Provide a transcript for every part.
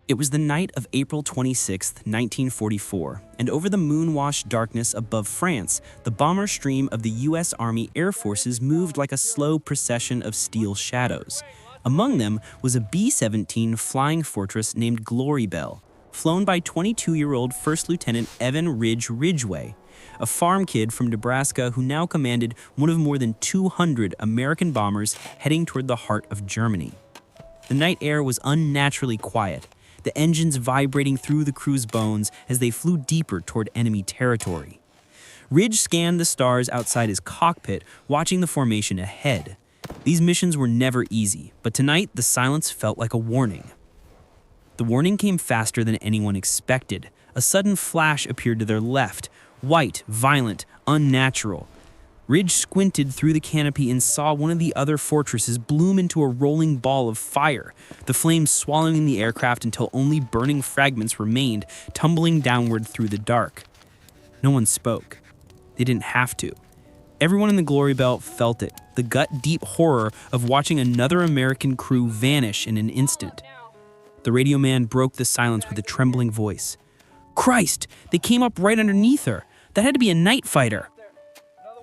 It was the night of April 26, 1944, and over the moon-washed darkness above France, the bomber stream of the U.S. Army Air Forces moved like a slow procession of steel shadows. Among them was a B-17 flying fortress named Glory Bell, flown by 22-year-old First Lieutenant Evan Ridgway, a farm kid from Nebraska who now commanded one of more than 200 American bombers heading toward the heart of Germany. The night air was unnaturally quiet, the engines vibrating through the crew's bones as they flew deeper toward enemy territory. Ridge scanned the stars outside his cockpit, watching the formation ahead. These missions were never easy, but tonight the silence felt like a warning. The warning came faster than anyone expected. A sudden flash appeared to their left, white, violent, unnatural. Ridge squinted through the canopy and saw one of the other fortresses bloom into a rolling ball of fire, the flames swallowing the aircraft until only burning fragments remained, tumbling downward through the dark. No one spoke. They didn't have to. Everyone in the Glory Bell felt it, the gut-deep horror of watching another American crew vanish in an instant. The radio man broke the silence with a trembling voice. "Christ, they came up right underneath her. That had to be a night fighter."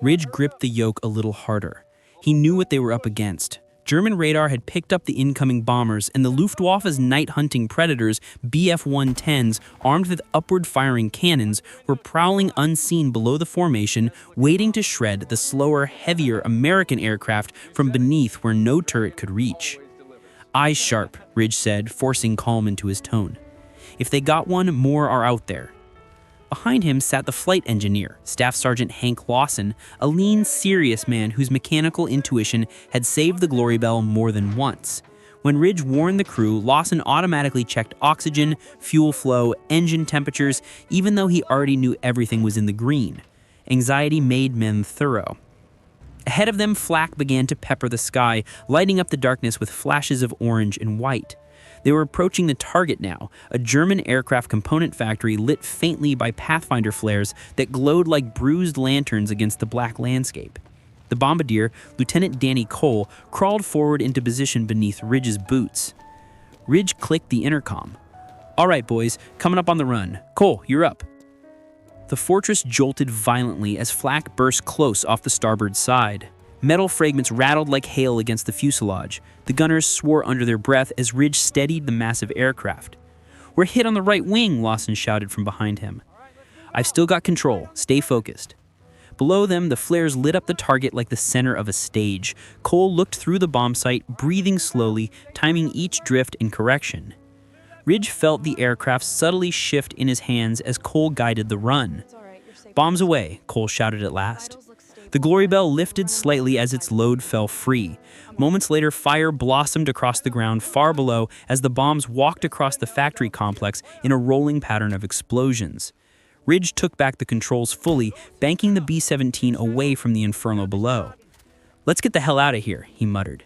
Ridge gripped the yoke a little harder. He knew what they were up against. German radar had picked up the incoming bombers, and the Luftwaffe's night-hunting Predators, Bf-110s, armed with upward-firing cannons, were prowling unseen below the formation, waiting to shred the slower, heavier American aircraft from beneath where no turret could reach. "Eyes sharp," Ridge said, forcing calm into his tone. "If they got one, more are out there." Behind him sat the flight engineer, Staff Sergeant Hank Lawson, a lean, serious man whose mechanical intuition had saved the Glory Bell more than once. When Ridge warned the crew, Lawson automatically checked oxygen, fuel flow, engine temperatures, even though he already knew everything was in the green. Anxiety made men thorough. Ahead of them, flak began to pepper the sky, lighting up the darkness with flashes of orange and white. They were approaching the target now, a German aircraft component factory lit faintly by Pathfinder flares that glowed like bruised lanterns against the black landscape. The bombardier, Lieutenant Danny Cole, crawled forward into position beneath Ridge's boots. Ridge clicked the intercom. "All right, boys, coming up on the run. Cole, you're up." The fortress jolted violently as flak burst close off the starboard side. Metal fragments rattled like hail against the fuselage. The gunners swore under their breath as Ridge steadied the massive aircraft. "We're hit on the right wing," Lawson shouted from behind him. "I've still got control. Stay focused." Below them, the flares lit up the target like the center of a stage. Cole looked through the bomb sight, breathing slowly, timing each drift and correction. Ridge felt the aircraft subtly shift in his hands as Cole guided the run. "Bombs away," Cole shouted at last. The Glory Bell lifted slightly as its load fell free. Moments later, fire blossomed across the ground far below as the bombs walked across the factory complex in a rolling pattern of explosions. Ridge took back the controls fully, banking the B-17 away from the inferno below. "Let's get the hell out of here," he muttered.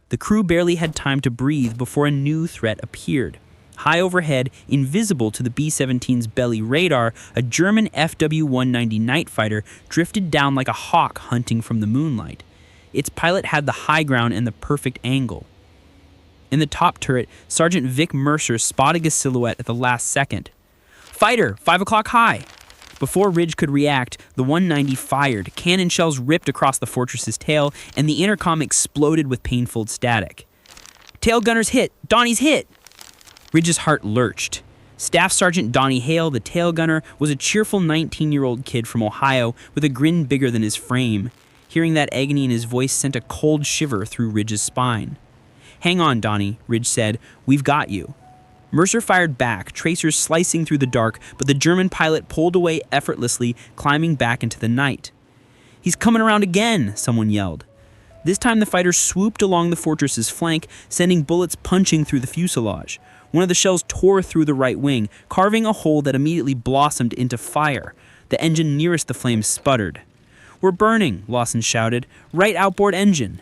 The crew barely had time to breathe before a new threat appeared. High overhead, invisible to the B-17's belly radar, a German FW-190 night fighter drifted down like a hawk hunting from the moonlight. Its pilot had the high ground and the perfect angle. In the top turret, Sergeant Vic Mercer spotted a silhouette at the last second. "Fighter, 5 o'clock high!" Before Ridge could react, the 190 fired. Cannon shells ripped across the fortress's tail, and the intercom exploded with painful static. "Tail gunner's hit! Donnie's hit!" Ridge's heart lurched. Staff Sergeant Donnie Hale, the tail gunner, was a cheerful 19-year-old kid from Ohio with a grin bigger than his frame. Hearing that agony in his voice sent a cold shiver through Ridge's spine. "Hang on, Donnie," Ridge said. "We've got you." Mercer fired back, tracers slicing through the dark, but the German pilot pulled away effortlessly, climbing back into the night. "He's coming around again," someone yelled. This time the fighter swooped along the fortress's flank, sending bullets punching through the fuselage. One of the shells tore through the right wing, carving a hole that immediately blossomed into fire. The engine nearest the flames sputtered. "We're burning," Lawson shouted. "Right outboard engine."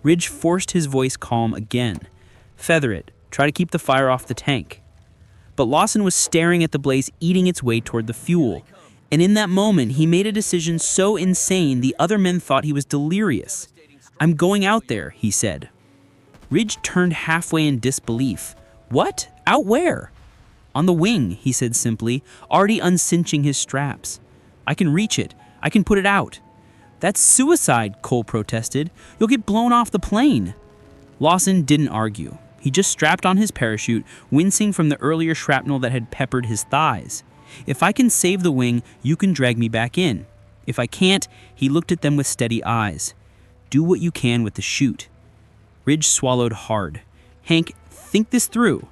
Ridge forced his voice calm again. "Feather it. Try to keep the fire off the tank." But Lawson was staring at the blaze eating its way toward the fuel. And in that moment, he made a decision so insane the other men thought he was delirious. "I'm going out there," he said. Ridge turned halfway in disbelief. What? Out where? On the wing, he said simply, already uncinching his straps. I can reach it. I can put it out. That's suicide, Cole protested. You'll get blown off the plane. Lawson didn't argue. He just strapped on his parachute, wincing from the earlier shrapnel that had peppered his thighs. If I can save the wing, you can drag me back in. If I can't, he looked at them with steady eyes. Do what you can with the chute. Ridge swallowed hard. Hank, think this through.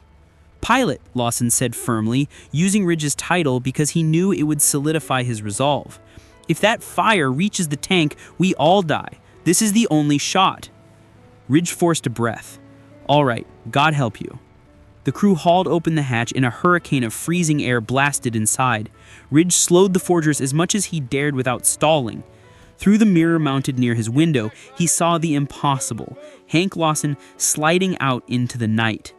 Pilot, Lawson said firmly, using Ridge's title because he knew it would solidify his resolve. If that fire reaches the tank, we all die. This is the only shot. Ridge forced a breath. All right, God help you. The crew hauled open the hatch and a hurricane of freezing air blasted inside. Ridge slowed the forgers as much as he dared without stalling. Through the mirror mounted near his window, he saw the impossible, Hank Lawson sliding out into the night.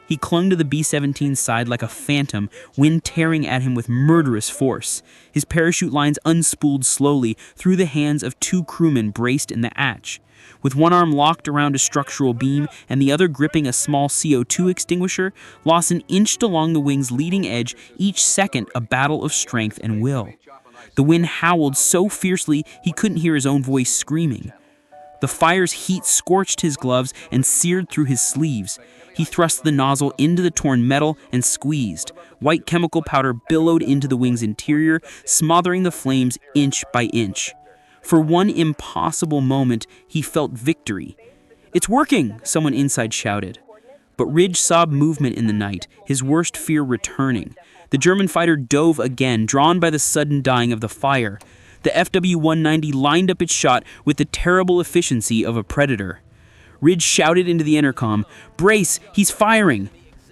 He clung to the B-17's side like a phantom, wind tearing at him with murderous force. His parachute lines unspooled slowly through the hands of two crewmen braced in the hatch. With one arm locked around a structural beam and the other gripping a small CO2 extinguisher, Lawson inched along the wing's leading edge, each second a battle of strength and will. The wind howled so fiercely he couldn't hear his own voice screaming. The fire's heat scorched his gloves and seared through his sleeves. He thrust the nozzle into the torn metal and squeezed. White chemical powder billowed into the wing's interior, smothering the flames inch by inch. For one impossible moment, he felt victory. "It's working!" someone inside shouted. But Ridge saw movement in the night, his worst fear returning. The German fighter dove again, drawn by the sudden dying of the fire. The FW-190 lined up its shot with the terrible efficiency of a predator. Ridge shouted into the intercom, "Brace, he's firing!"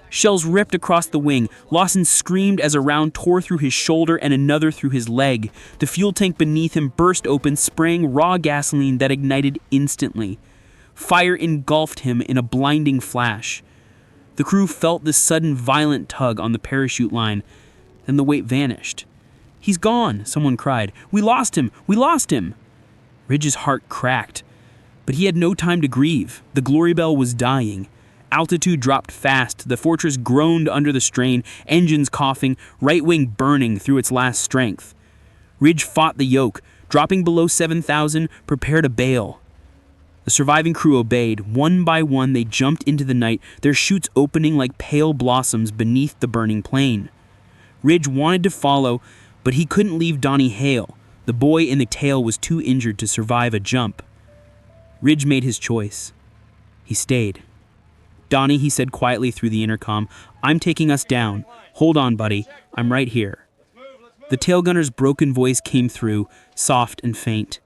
Shells ripped across the wing. Lawson screamed as a round tore through his shoulder and another through his leg. The fuel tank beneath him burst open, spraying raw gasoline that ignited instantly. Fire engulfed him in a blinding flash. The crew felt this sudden violent tug on the parachute line. Then the weight vanished. "He's gone," someone cried. "We lost him! We lost him!" Ridge's heart cracked. But he had no time to grieve. The Glory Bell was dying. Altitude dropped fast. The fortress groaned under the strain, engines coughing, right wing burning through its last strength. Ridge fought the yoke. Dropping below 7,000, prepared to bail. The surviving crew obeyed. One by one, they jumped into the night, their chutes opening like pale blossoms beneath the burning plane. Ridge wanted to follow, but he couldn't leave Donnie Hale. The boy in the tail was too injured to survive a jump. Ridge made his choice. He stayed. "Donnie," he said quietly through the intercom, "I'm taking us down. Hold on, buddy. I'm right here." The tail gunner's broken voice came through, soft and faint.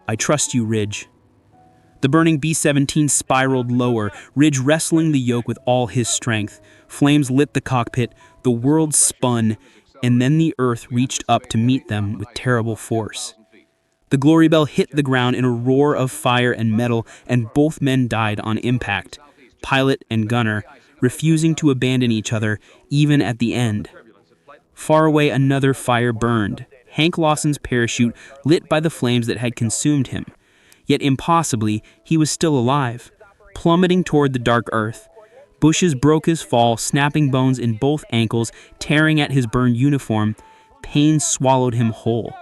"I trust you, Ridge." The burning B-17 spiraled lower, Ridge wrestling the yoke with all his strength. Flames lit the cockpit, the world spun, and then the earth reached up to meet them with terrible force. The Glory Bell hit the ground in a roar of fire and metal, and both men died on impact, pilot and gunner, refusing to abandon each other, even at the end. Far away, another fire burned, Hank Lawson's parachute lit by the flames that had consumed him. Yet impossibly, he was still alive, plummeting toward the dark earth. Bushes broke his fall, snapping bones in both ankles, tearing at his burned uniform. Pain swallowed him whole.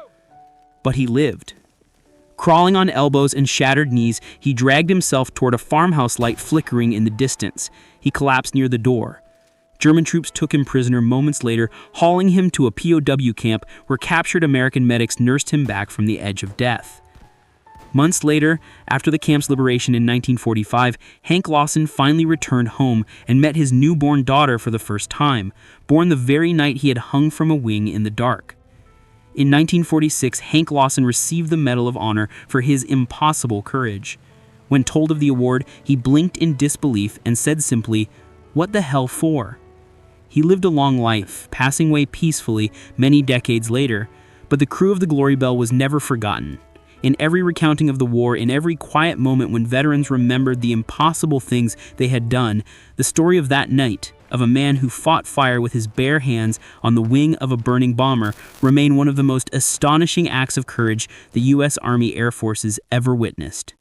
But he lived. Crawling on elbows and shattered knees, he dragged himself toward a farmhouse light flickering in the distance. He collapsed near the door. German troops took him prisoner moments later, hauling him to a POW camp where captured American medics nursed him back from the edge of death. Months later, after the camp's liberation in 1945, Hank Lawson finally returned home and met his newborn daughter for the first time, born the very night he had hung from a wing in the dark. In 1946, Hank Lawson received the Medal of Honor for his impossible courage. When told of the award, he blinked in disbelief and said simply, "What the hell for?" He lived a long life, passing away peacefully many decades later, but the crew of the Glory Bell was never forgotten. In every recounting of the war, in every quiet moment when veterans remembered the impossible things they had done, the story of that night, of a man who fought fire with his bare hands on the wing of a burning bomber, remain one of the most astonishing acts of courage the U.S. Army Air Forces ever witnessed.